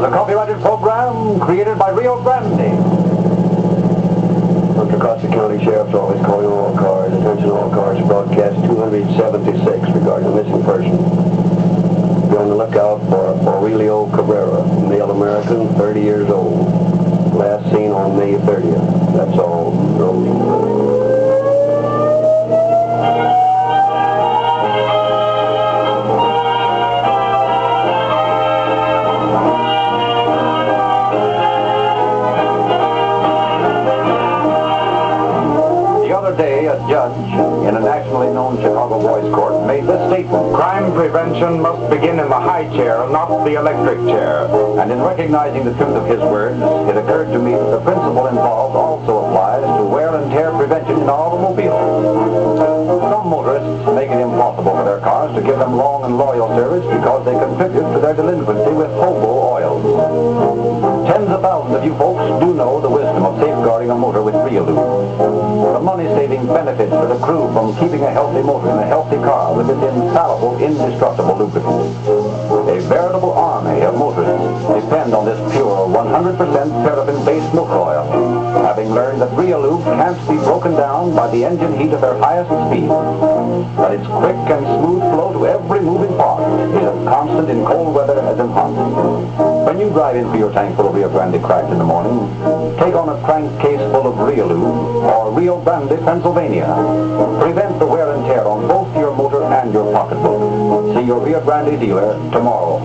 Copyrighted program created by Rio Grande. Under Costa County Sheriff's Office calling all cars. Attention all cars. Broadcast 276 regarding a missing person. Be on the lookout for Aurelio Cabrera, male American, 30 years old. Last seen on May 30th. That's all. A judge in a nationally known Chicago boys court made this statement: crime prevention must begin in the high chair, not the electric chair. And in recognizing the truth of his words, it occurred to me that the principle involved also applies to wear and tear prevention in automobiles. Some motorists make it impossible for their cars to give them long and loyal service because they contribute to their delinquency with hobo oils. Tens of thousands of you folks do know the wisdom of safeguarding a motor with Real Lube. The money-saving benefits for the crew from keeping a healthy motor in a healthy car with its infallible, indestructible lubricant. A veritable army of motorists depend on this pure, 100% paraffin-based motor oil, having learned that Real Lube can't be broken down by the engine heat of their highest speed. That its quick and smooth flow to every moving part is as constant in cold weather as in hot. When you drive in for your tank full of Rio Grande cracked in the morning, take on a crankcase full of Real Lube or Rio Grande, Pennsylvania. Prevent the wear and tear on both your motor and your pocketbook. See your Rio Grande dealer tomorrow.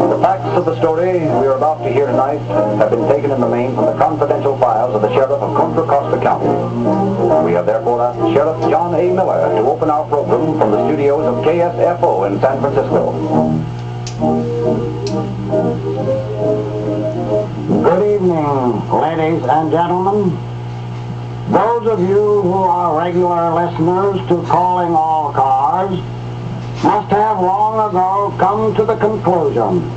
The facts of the story we are about to hear tonight have been taken in the main from the confidential files of the Sheriff of Contra Costa County. We have therefore asked Sheriff John A. Miller to open our program from the studios of KSFO in San Francisco. Good evening, ladies and gentlemen. Those of you who are regular listeners to Calling All Cars must have long ago come to the conclusion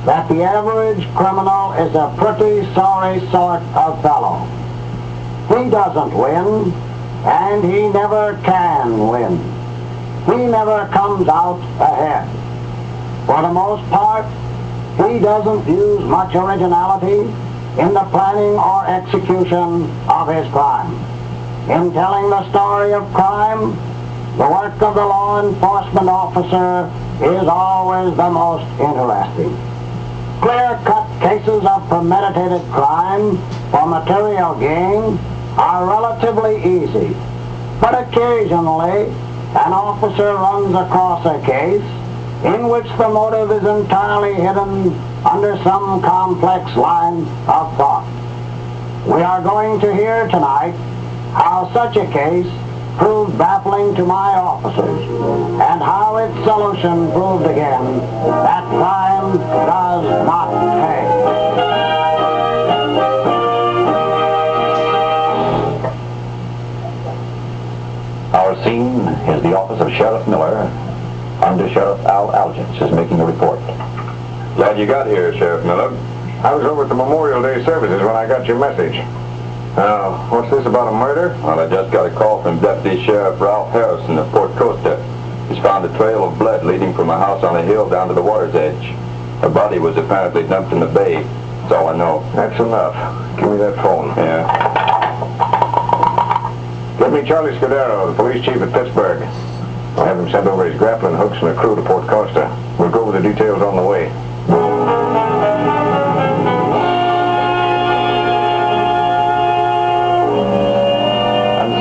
that the average criminal is a pretty sorry sort of fellow. He doesn't win, and he never can win. He never comes out ahead. For the most part, he doesn't use much originality in the planning or execution of his crime. In telling the story of crime, the work of the law enforcement officer is always the most interesting. Clear-cut cases of premeditated crime for material gain are relatively easy, but occasionally an officer runs across a case in which the motive is entirely hidden under some complex line of thought. We are going to hear tonight how such a case proved baffling to my officers, and how its solution proved again that crime does not pay. Our scene is the office of Sheriff Miller. Under Sheriff Al Algins is making a report. Glad you got here, Sheriff Miller. I was over at the Memorial Day services when I got your message. What's this about a murder? Well, I just got a call from Deputy Sheriff Ralph Harrison of Port Costa. He's found a trail of blood leading from a house on a hill down to the water's edge. A body was apparently dumped in the bay. That's all I know. That's enough. Give me that phone. Yeah. Get me Charlie Scudero, the police chief at Pittsburgh. I'll have him send over his grappling hooks and a crew to Port Costa. We'll go over the details on the way.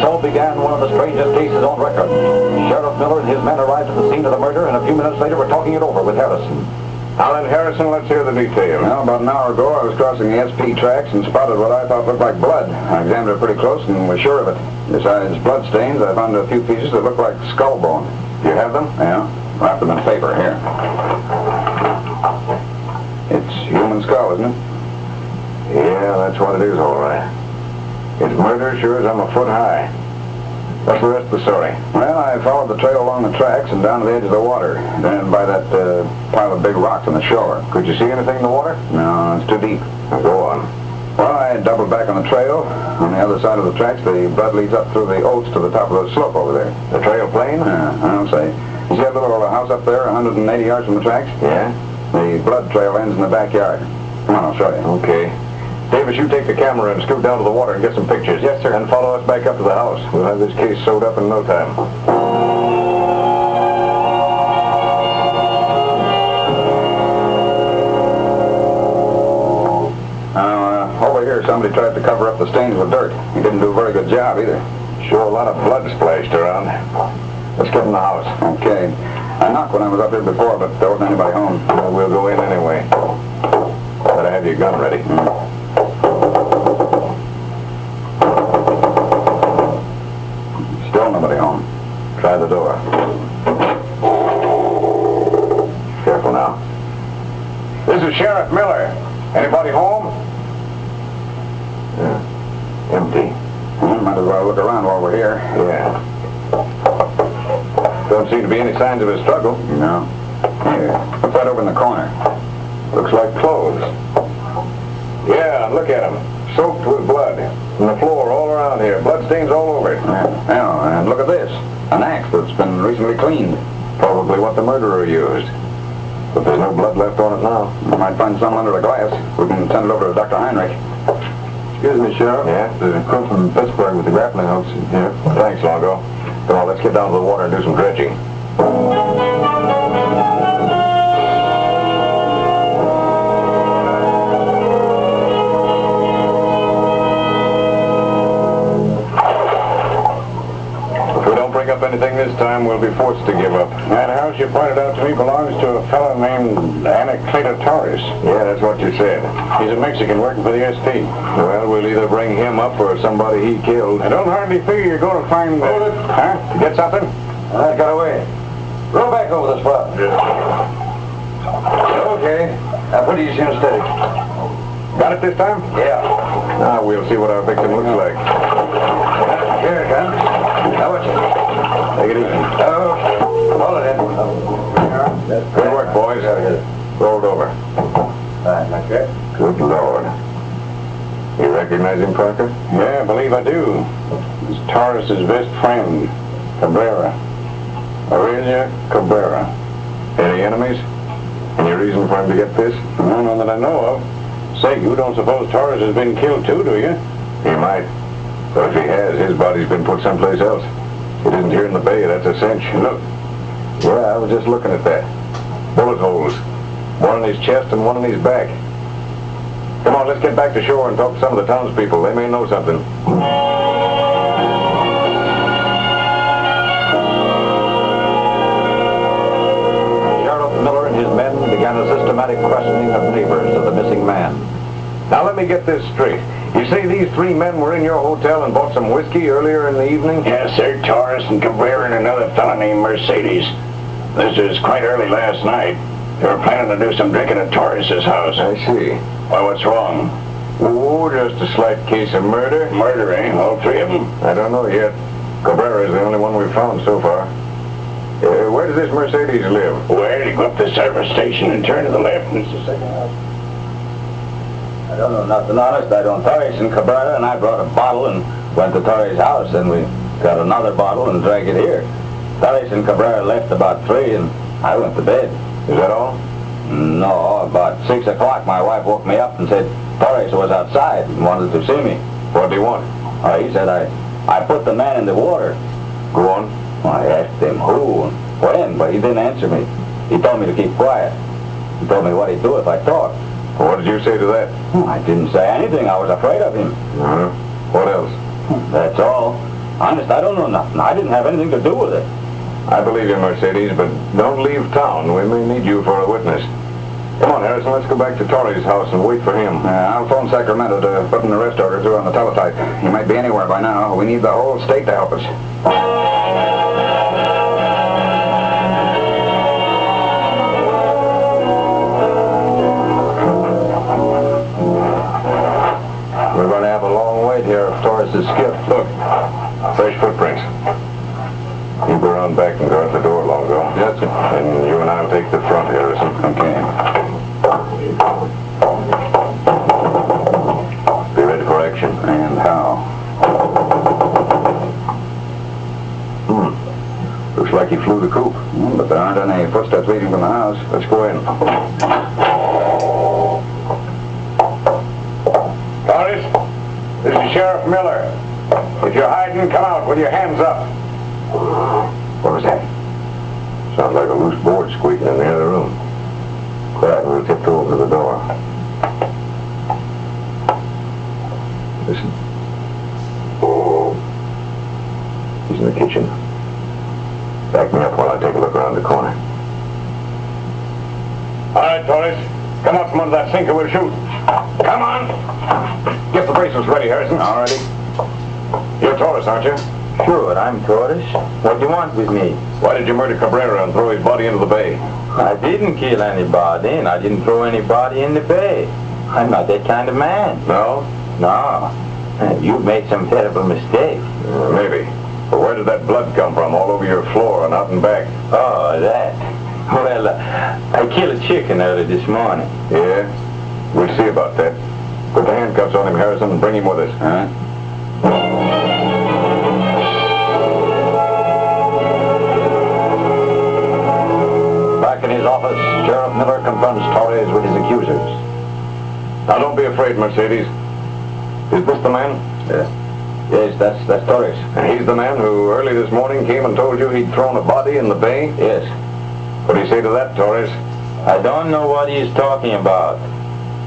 So began one of the strangest cases on record. Sheriff Miller and his men arrived at the scene of the murder, and a few minutes later were talking it over with Harrison. Alan Harrison, let's hear the details. Well, about an hour ago, I was crossing the SP tracks and spotted what I thought looked like blood. I examined it pretty close and was sure of it. Besides blood stains, I found a few pieces that looked like skull bone. You have them? Yeah, wrapped them in paper here. It's human skull, isn't it? Yeah, that's what it is, all right. It's murder sure as I'm a foot high. What's the rest of the story? Well, I followed the trail along the tracks and down to the edge of the water, then by that pile of big rocks on the shore. Could you see anything in the water? No, it's too deep. Now, go on. Well, I doubled back on the trail. On the other side of the tracks, the blood leads up through the oats to the top of the slope over there. The trail plain? I'll say. You see that little house up there, 180 yards from the tracks? Yeah. The blood trail ends in the backyard. Come on, I'll show you. Okay. Davis, you take the camera and scoot down to the water and get some pictures. Yes, sir. And follow us back up to the house. We'll have this case sewed up in no time. Over here, somebody tried to cover up the stains with dirt. He didn't do a very good job either. Sure, a lot of blood splashed around. Let's get in the house. Okay. I knocked when I was up here before, but there wasn't anybody home. Well, we'll go in anyway. Better have your gun ready. Still nobody home. Try the door. Careful now. This is Sheriff Miller. Anybody home? Yeah. Empty. Might as well look around while we're here. Yeah. Don't seem to be any signs of a struggle. No. Here, what's that over in the corner? Looks like clothes. Yeah, look at them. Soaked with blood. And the floor all around here. Blood stains all over it. Yeah, and look at this. An axe that's been recently cleaned. Probably what the murderer used. But there's no blood left on it now. We might find some under the glass. We can send it over to Dr. Heinrich. Excuse me, Sheriff. Yeah? There's a crew from Pittsburgh with the grappling hooks in here. Thanks, Longo. Come on, let's get down to the water and do some dredging. Up anything this time, we'll be forced to give up. That house you pointed out to me belongs to a fellow named Anacleto Torres. Yeah, that's what you said. He's a Mexican working for the SP. Well, we'll either bring him up or somebody he killed. I don't hardly figure you're going to find... Hold it. Huh? You get something? I got away. Roll back over the spot. Okay. Now put it easy and steady. Got it this time? Yeah. Now we'll see what our victim looks like. Here it comes. Now what's it? Take it easy. Oh, hold it in. Good work, boys. Rolled over. Okay. Good Lord. You recognize him, Parker? Yeah, I believe I do. He's Torres' best friend, Cabrera. Aurelia Cabrera. Any enemies? Any reason for him to get this? None that I know of. Say, you don't suppose Torres has been killed too, do you? He might. But if he has, his body's been put someplace else. It isn't here in the bay, that's a cinch. Look. Yeah, I was just looking at that. Bullet holes. One in his chest and one in his back. Come on, let's get back to shore and talk to some of the townspeople. They may know something. Sheriff Miller and his men began a systematic questioning of neighbors of the missing man. Now let me get this straight. You say these three men were in your hotel and bought some whiskey earlier in the evening? Yes, sir. Torres and Cabrera and another fellow named Mercedes. This was quite early last night. They were planning to do some drinking at Torres' house. I see. Why, what's wrong? Oh, just a slight case of murder. Murder, eh? All three of them? I don't know yet. Cabrera is the only one we've found so far. Where does this Mercedes live? Well, you go up the service station and turn to the left, and it's the second house. I don't know nothing honest. I don't. Torres and Cabrera and I brought a bottle and went to Torres' house, and we got another bottle and drank it here. Torres and Cabrera left about 3 and I went to bed. Is that all? No, about 6 o'clock my wife woke me up and said Torres was outside and wanted to see me. What do you want? He said I put the man in the water. Go on. I asked him who and when, but he didn't answer me. He told me to keep quiet. He told me what he'd do if I talked. What did you say to that? I didn't say anything. I was afraid of him. What else? That's all. Honest, I don't know nothing. I didn't have anything to do with it. I believe you, Mercedes, but don't leave town. We may need you for a witness. Come on, Harrison, let's go back to Torres' house and wait for him. I'll phone Sacramento to put an arrest order through on the teletype. He might be anywhere by now. We need the whole state to help us. We're going to have a long wait here if Torres is skipped. Look, fresh footprints. Yes, sir. And you and I'll take the front, Harrison. Okay. Be ready for action. And how? Looks like he flew the coop. But there aren't any footsteps leading from the house. Let's go in. Doris, this is Sheriff Miller. If you're hiding, come out with your hands up. What was that? Sounds like a loose board squeaking in the other room. Quiet, we'll tiptoe over to the door. Listen. He's in the kitchen. Back me up while I take a look around the corner. All right, Doris. Come up from under that sink and we'll shoot. Come on. Get the bracelets ready, Harrison. All righty. You're Torres, aren't you? Sure, I'm Torres. What do you want with me? Why did you murder Cabrera and throw his body into the bay? I didn't kill anybody, and I didn't throw anybody in the bay. I'm not that kind of man. No? No. You've made some terrible mistake. Maybe. But where did that blood come from all over your floor and out and back? Oh, that. Well, I killed a chicken early this morning. Yeah? We'll see about that. Put the handcuffs on him, Harrison, and bring him with us. Huh? Back in his office, Sheriff Miller confronts Torres with his accusers. Now, don't be afraid, Mercedes. Is this the man? Yes, that's Torres. And he's the man who early this morning came and told you he'd thrown a body in the bay? Yes. What do you say to that, Torres? I don't know what he's talking about.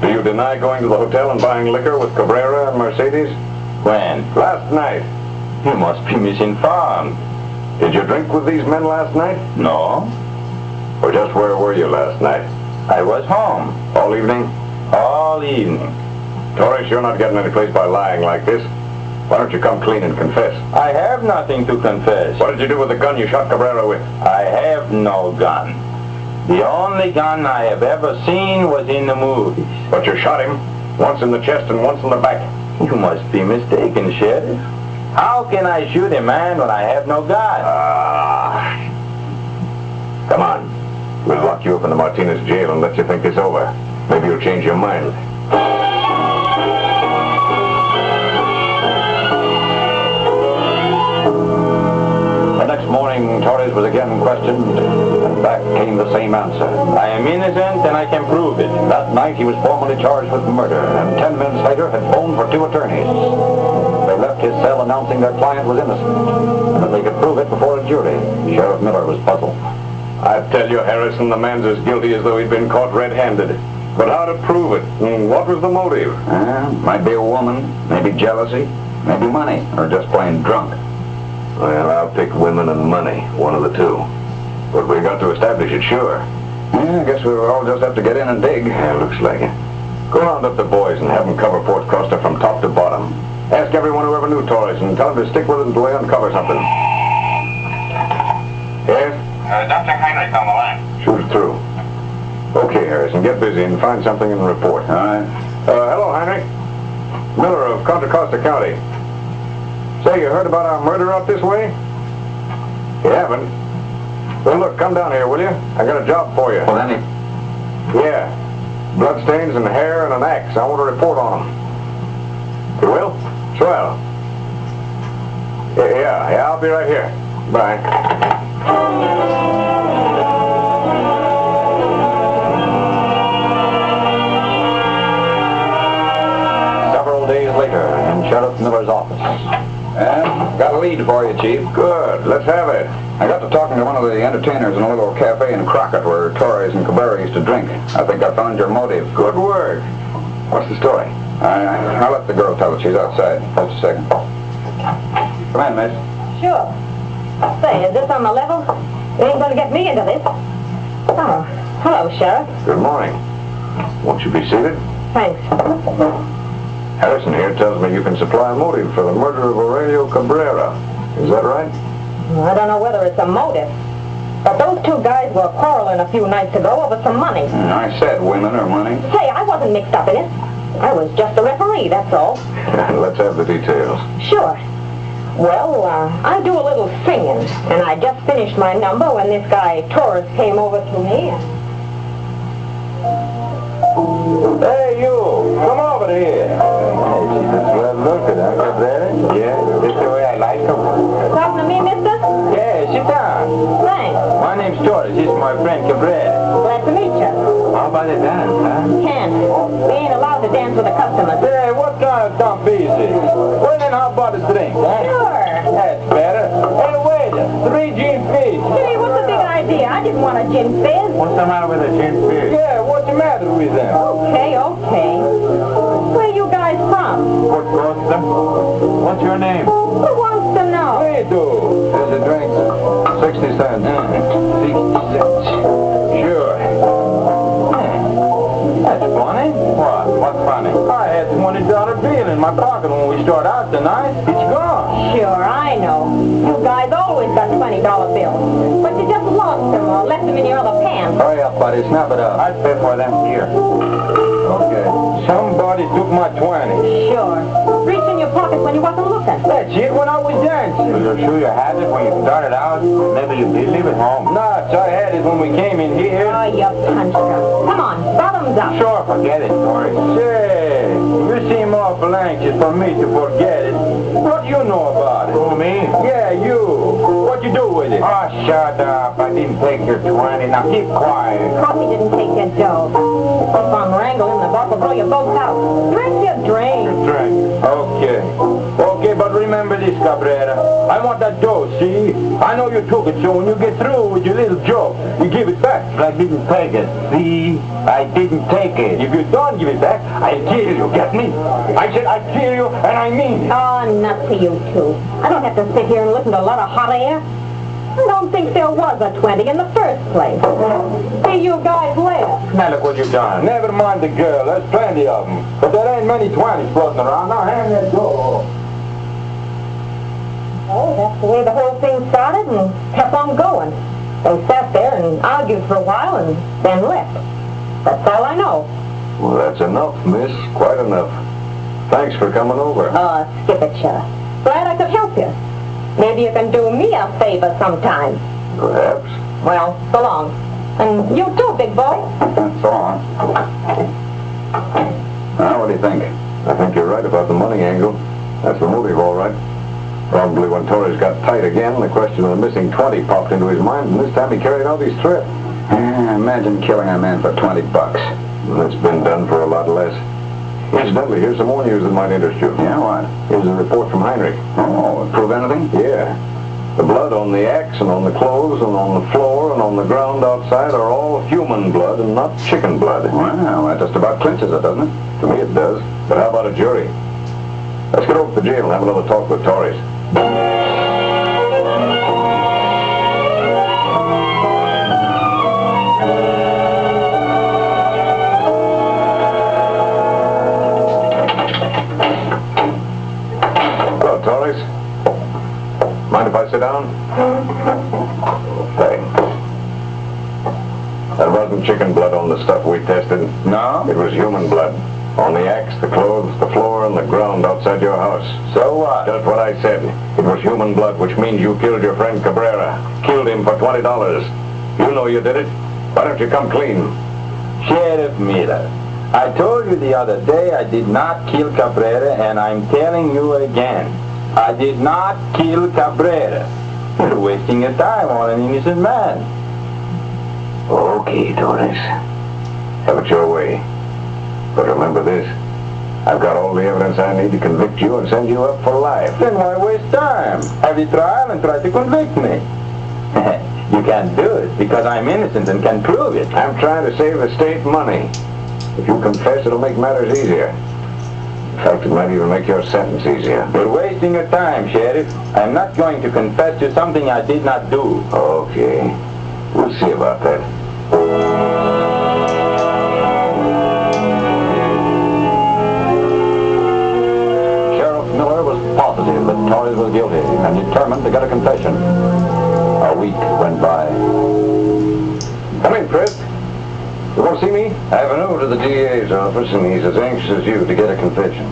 Do you deny going to the hotel and buying liquor with Cabrera and Mercedes? When? Last night. You must be misinformed. Did you drink with these men last night? No. Or just where were you last night? I was home. All evening? All evening. Torres, you're not getting any place by lying like this. Why don't you come clean and confess? I have nothing to confess. What did you do with the gun you shot Cabrera with? I have no gun. The only gun I have ever seen was in the movies. But you shot him, once in the chest and once in the back. You must be mistaken, Sheriff. How can I shoot a man when I have no gun? Come on. We'll lock you up in the Martinez jail and let you think this over. Maybe you'll change your mind. The next morning, Torres was again questioned, and back came the same answer. I am innocent and I can prove it. That night, he was formally charged with murder, and 10 minutes later had phoned for 2 attorneys. They left his cell announcing their client was innocent, and that they could prove it before a jury. Sheriff Miller was puzzled. I tell you, Harrison, the man's as guilty as though he'd been caught red-handed. But how to prove it? And what was the motive? Might be a woman, maybe jealousy, maybe money, or just plain drunk. Well, I'll pick women and money, one of the two. But we got to establish it, sure. Yeah, I guess we'll all just have to get in and dig. Yeah, looks like it. Go round up the boys and have them cover Fort Costa from top to bottom. Ask everyone who ever knew Torres and tell them to stick with it until they uncover something. Yes? Dr. Heinrich on the line. Shoot it through. Okay, Harrison, get busy and find something and report. All right. Hello, Heinrich. Miller of Contra Costa County. Say, you heard about our murder out this way? You haven't? Well, look, come down here, will you? I got a job for you. Well, then Yeah. Bloodstains and hair and an axe. I want to report on them. You will? Swell. Yeah, I'll be right here. Bye. Several days later, in Sheriff Miller's office. got a lead for you, Chief. Good. Let's have it. I got to talking to one of the entertainers in a little cafe in Crockett where Torres and Cabrera used to drink. I think I found your motive. Good work. What's the story? I'll let the girl tell it. She's outside. Just a second. Come in, miss. Sure. Say, is this on the level? You ain't gonna get me into this. Oh, hello, Sheriff. Good morning. Won't you be seated? Thanks. Harrison here tells me you can supply a motive for the murder of Aurelio Cabrera. Is that right? Well, I don't know whether it's a motive, but those two guys were quarreling a few nights ago over some money. I said women or money. Say, I wasn't mixed up in it. I was just a referee, that's all. Let's have the details. Sure. Well, I do a little singing, and I just finished my number when this guy, Torres, came over to me. Hey, you! Come over here. Well, look at that, Cabrera. Yeah, this is the way I like them. Talking to me, mister? Yeah, sit down. Thanks. My name's Torres. This is my friend Cabrera. Glad to meet you. How about a dance, huh? Can't. We ain't allowed to dance with the customers. Hey, what kind of dump is this? Well, then how about a drink, huh? Sure. That's better. Hey, waiter, 3 gin fizz. Gee, what's the big idea? I didn't want a gin fizz. What's the matter with a gin fizz? Yeah, what's the matter with them? Okay. Where you guys from? Port Costa. What's your name? Who wants to know? We do. Here's a drink. 60 cents. 60 cents. Sure. That's funny. What? What's funny? I had a $20 bill in my pocket when we started out tonight. It's gone. Sure, I know. You guys always got $20 bills. But you just lost them or left them in your other pants. Hurry up, buddy. Snap it up. I'd pay for them here. Okay. Somebody took my 20. Sure. Reached in your pocket when you wasn't looking. That's it, when I was dancing. Are you sure you had it when you started out? Maybe you did leave it home. Nuts, I had it when we came in here. Oh, you punched her. Come on, bottoms up. Sure, forget it, Dory. Say, you seem awful anxious for me to forget it. What do you know about it? Who, me? Yeah, you. What you do with it? Oh, shut up. I didn't take your 20. Now keep quiet. Of course he didn't take your dough. Keep on wrangling, the boss will throw you both out. Drink your drink. Drink. Okay. Okay, but remember this, Cabrera. I want that dough, see? I know you took it, so when you get through with your little joke, you give it back. I didn't take it. See? I didn't take it. If you don't give it back, I'll kill you. Get me? I said I'd kill you, and I mean it. Oh, nuts to you two. I don't have to sit here and listen to a lot of hot air. I don't think there was a 20 in the first place. See you guys later. Now look what you've done. Never mind the girl. There's plenty of them. But there ain't many 20s floating around. Now hand that dough. Oh, that's the way the whole thing started and kept on going. They sat there and argued for a while and then left. That's all I know. Well, that's enough, miss. Quite enough. Thanks for coming over. Oh, skip it, Sheriff. Glad I could help you. Maybe you can do me a favor sometime. Perhaps. Well, so long. And you too, big boy. So long. Now, what do you think? I think you're right about the money angle. That's the motive, all right. Probably when Torres got tight again, the question of the missing 20 popped into his mind, and this time he carried out his threat. Imagine killing a man for $20. It's been done for a lot less. Incidentally, here's some more news that might interest you. Yeah, what? Here's a report from Heinrich. Oh, prove anything? Yeah. The blood on the axe and on the clothes and on the floor and on the ground outside are all human blood and not chicken blood. Well, that just about clinches it, doesn't it? To me it does. But how about a jury? Let's get over to the jail and have another talk with Torres. Hello, Torres. Mind if I sit down? Okay. There wasn't chicken blood on the stuff we tested. No? It was human blood. On the axe, the clothes, the floor, and the ground outside your house. So what? Just what I said. It was human blood, which means you killed your friend Cabrera. Killed him for $20. You know you did it. Why don't you come clean? Sheriff Miller, I told you the other day I did not kill Cabrera, and I'm telling you again. I did not kill Cabrera. You're wasting your time on an innocent man. Okay, Torres. Have it your way. But remember this. I've got all the evidence I need to convict you and send you up for life. Then why waste time? Have the trial and try to convict me. You can't do it because I'm innocent and can prove it. I'm trying to save the state money. If you confess, it'll make matters easier. In fact, it might even make your sentence easier. You're wasting your time, Sheriff. I'm not going to confess to something I did not do. Okay. We'll see about that. Miller was positive that Torres was guilty and determined to get a confession. A week went by. Come in, Fred. You want to see me? I've been over to the DA's office, and he's as anxious as you to get a confession.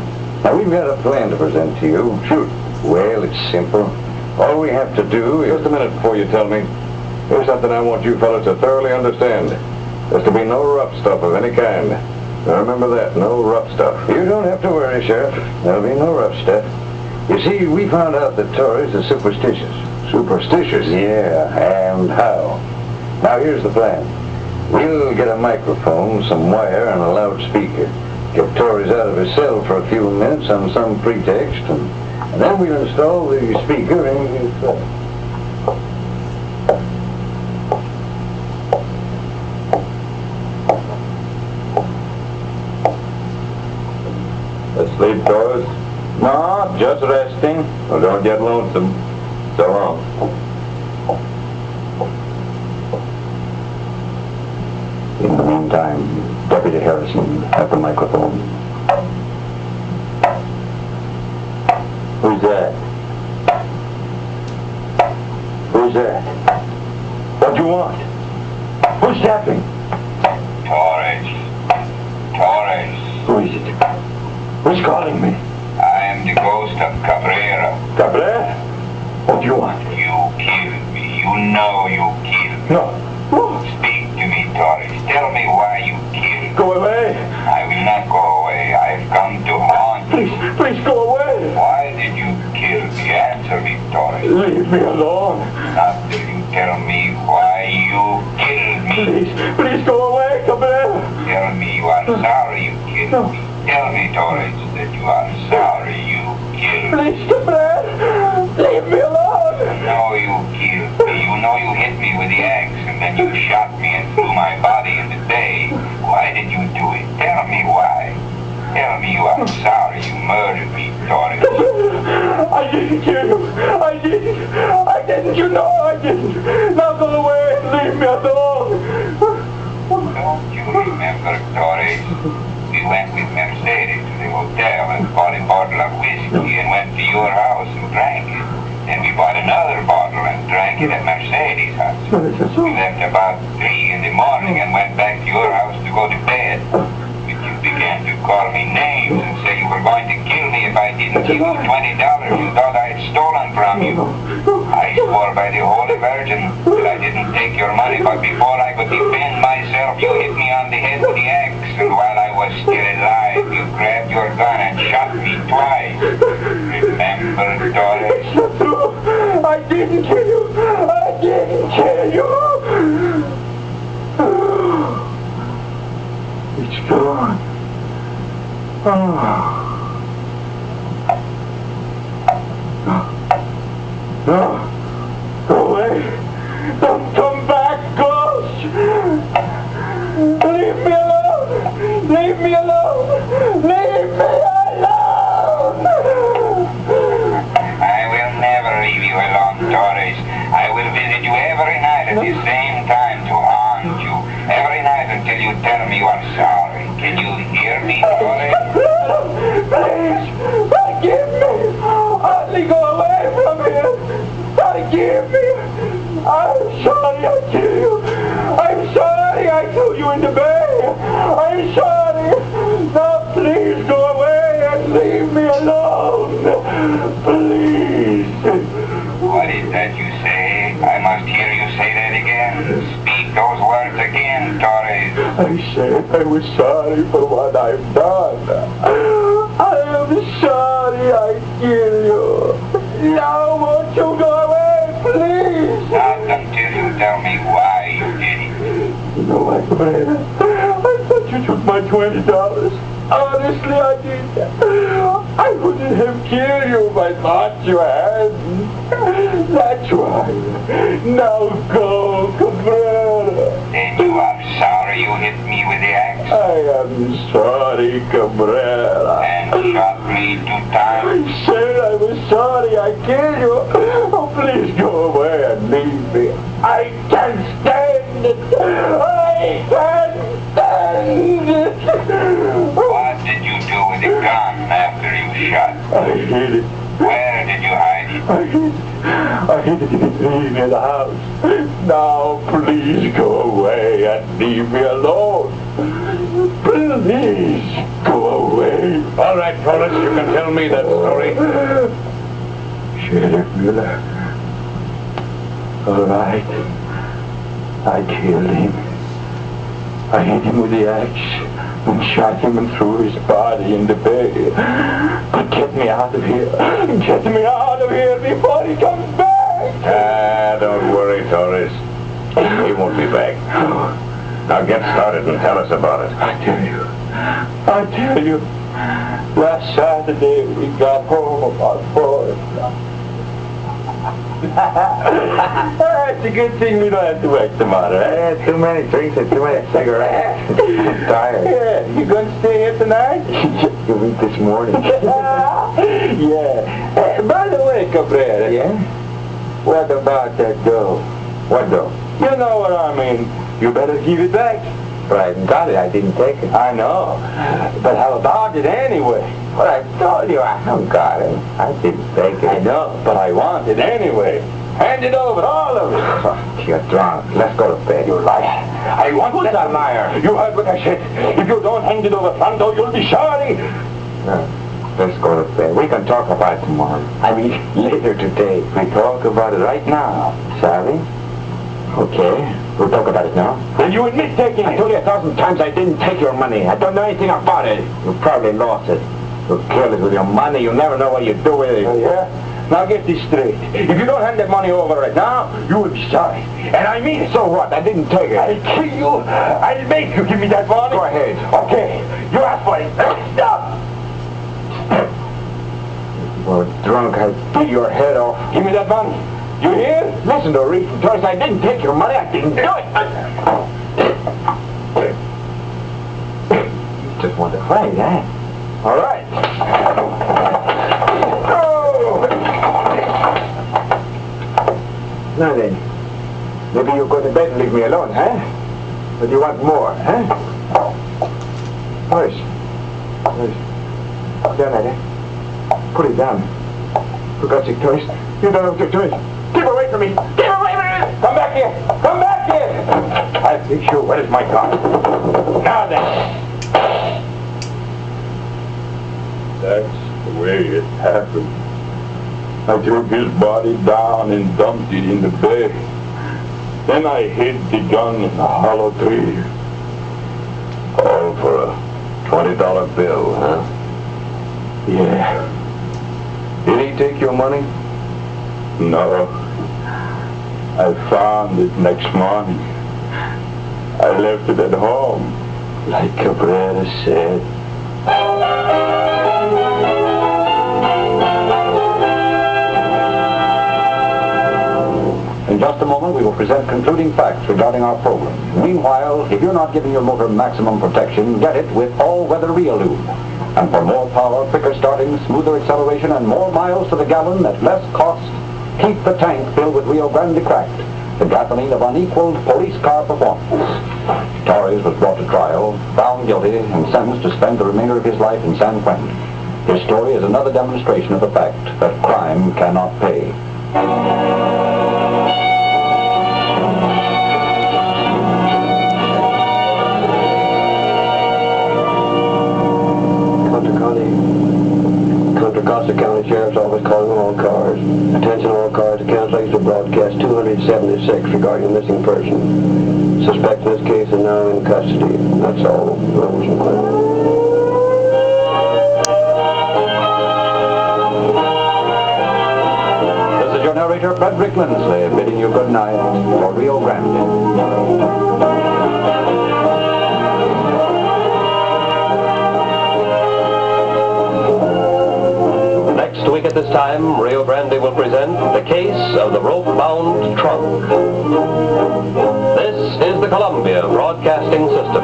Now, we've got a plan to present to you. Shoot. Well, it's simple. All we have to do is... Just a minute before you tell me. Here's something I want you fellas to thoroughly understand. There's to be no rough stuff of any kind. Now remember that, no rough stuff. You don't have to worry, Sheriff. There'll be no rough stuff. You see, we found out that Tories are superstitious. Superstitious? Yeah, and how? Now here's the plan. We'll get a microphone, some wire, and a loudspeaker. Get Torres out of his cell for a few minutes on some pretext, and then we'll install the speaker in his cell. Asleep, Torres? No, just resting. Well, don't get lonesome. So long. In the meantime, Deputy Harrison at the microphone. Who's that? Who's that? What do you want? Who's tapping? Torres. Torres. Who is it? Who's calling me? I am the ghost of Cabrera. Cabrera? What do you want? You killed me. You know you killed me. No. Speak to me, Torres. Tell me why you killed me. Go away. I will not go away. I've come to haunt you. Please go away. Why did you kill me? Answer me, Torres. Leave me alone. Not till you tell me why you killed me. Please go away, Cabrera. Tell me you are sorry you killed me. Tell me, Torres, that you are sorry you killed me. Please, Cabrera. Leave me alone. You know you killed me. You know you hit me with the axe and then you shot me and threw my body in the bay. Why did you do it? Tell me why. Tell me you are sorry you murdered me, Torres. I didn't kill you. I didn't. You know I didn't. Now go away and leave me alone. Don't you remember, Torres? We went with Mercedes to the hotel and bought a bottle of whiskey and went to your house and drank it. Then we bought another bottle and drank it at Mercedes' house. We left about 3 in the morning and went back to your house to go to bed. But you began to call me names and say you were going to kill me if I didn't give you $20 you thought I had stolen from you. I swore by the Holy Virgin that I didn't take your money, but before I could defend myself, you hit me on the head with the axe, and while I was still alive, you grabbed your gun and shot me twice. Remember, Torres? I didn't kill you. I didn't kill you. It's gone. No. Go away. Don't come back, ghost. Leave me alone. Leave me alone. Leave me alone. I will never leave you alone, Torres. I will visit you every night at the same time to haunt you. Every night until you tell me you are sorry. Can you hear me, Torres? Please, forgive me. Only go away from here. Forgive me. I'm sorry I killed you. I'm sorry I threw you in the bay. I'm sorry. Now please go away and leave me alone. Please. What is that you say? I must hear you say that again. Speak those words again, Torres. I said I was sorry for what I've done. I am sorry I killed you. Now won't you go away, please? Not until you tell me why you did it. You know what, man? I thought you took my $20. Honestly, I did. I wouldn't have killed you if I thought you had. That's why. Now go, Cabrera. Then you are sorry you hit me with the axe? I am sorry, Cabrera. And shot me 2 times? I said I was sorry I killed you. Oh, please go away and leave me. I can't stand it. I can't stand it. What did you do with the gun after you shot? I hid it. Where did you hide it? I hid it in the tree near the house. Now, please go away and leave me alone. Please go away. All right, Torres, you can tell me that story. Sheriff Miller. All right. I killed him. I hit him with the axe and shot him and threw his body in the bay. But get me out of here. Get me out of here before he comes back. Don't worry, Torres. He won't be back. Now get started and tell us about it. I tell you, last Saturday we got home about 4 o'clock. It's a good thing we don't have to work tomorrow, eh? Too many drinks and too many cigarettes. I'm tired. Yeah, you going to stay here tonight? You eat this morning. Yeah. By the way, Cabrera. Yeah? What about that dough? What though? You know what I mean. You better give it back. But I haven't got it. I didn't take it. I know. But how about it anyway? But I told you I haven't got it. I didn't take it. I know, but I want it anyway. Hand it over, all of it. You're drunk. Let's go to bed. You liar. I want Who's that. that liar? You heard what I said. If you don't hand it over, Franco, you'll be sorry. Let's go to bed. We can talk about it tomorrow. I mean, later today. We talk about it right now, Sally. Okay. We'll talk about it now. Then you admit taking I it. told you 1,000 times I didn't take your money. I don't know anything about it. You probably lost it. You're careless with your money. You never know what you do with it. Oh, yeah? Now get this straight. If you don't hand that money over right now, you will be sorry. And I mean it. So what? I didn't take it. I'll kill you. I'll make you give me that money. Go ahead. Okay. You asked for it. Stop. Well, drunk, I'll beat your head off. Give me that money. You hear? Listen to Reef. Doris, I didn't take your money. I didn't do it. You just want to fight, eh? All right. Now then, maybe you go to bed and leave me alone, huh? But you want more, huh? Doris. Down there, eh? Put it down. For God's sake, Doris. You don't have to do it. Keep away from me. Keep away from me. Come back here. Come back here. I'll fix you. Where is my car? Now then. That's the way it happened. I took his body down and dumped it in the bay. Then I hid the gun in a hollow tree. All for a $20 bill, huh? Yeah. Did he take your money? No. I found it next morning. I left it at home, like Cabrera said. In just a moment, we will present concluding facts regarding our program. Meanwhile, if you're not giving your motor maximum protection, get it with all-weather Real Lube. And for more power, quicker starting, smoother acceleration, and more miles to the gallon at less cost, keep the tank filled with Rio Grande Cracked, the gasoline of unequaled police car performance. Torres was brought to trial, found guilty, and sentenced to spend the remainder of his life in San Quentin. His story is another demonstration of the fact that crime cannot pay. Contra Costa County Sheriff's Office calling all cars. Attention all cars, the cancellation of broadcast 276 regarding a missing person. Suspect in this case is now in custody. That's all. This is your narrator, Frederick Lindsley, bidding you good night for Rio Grande. Next week at this time, Rio Grande will present the case of the rope-bound trunk. This is the Columbia Broadcasting System.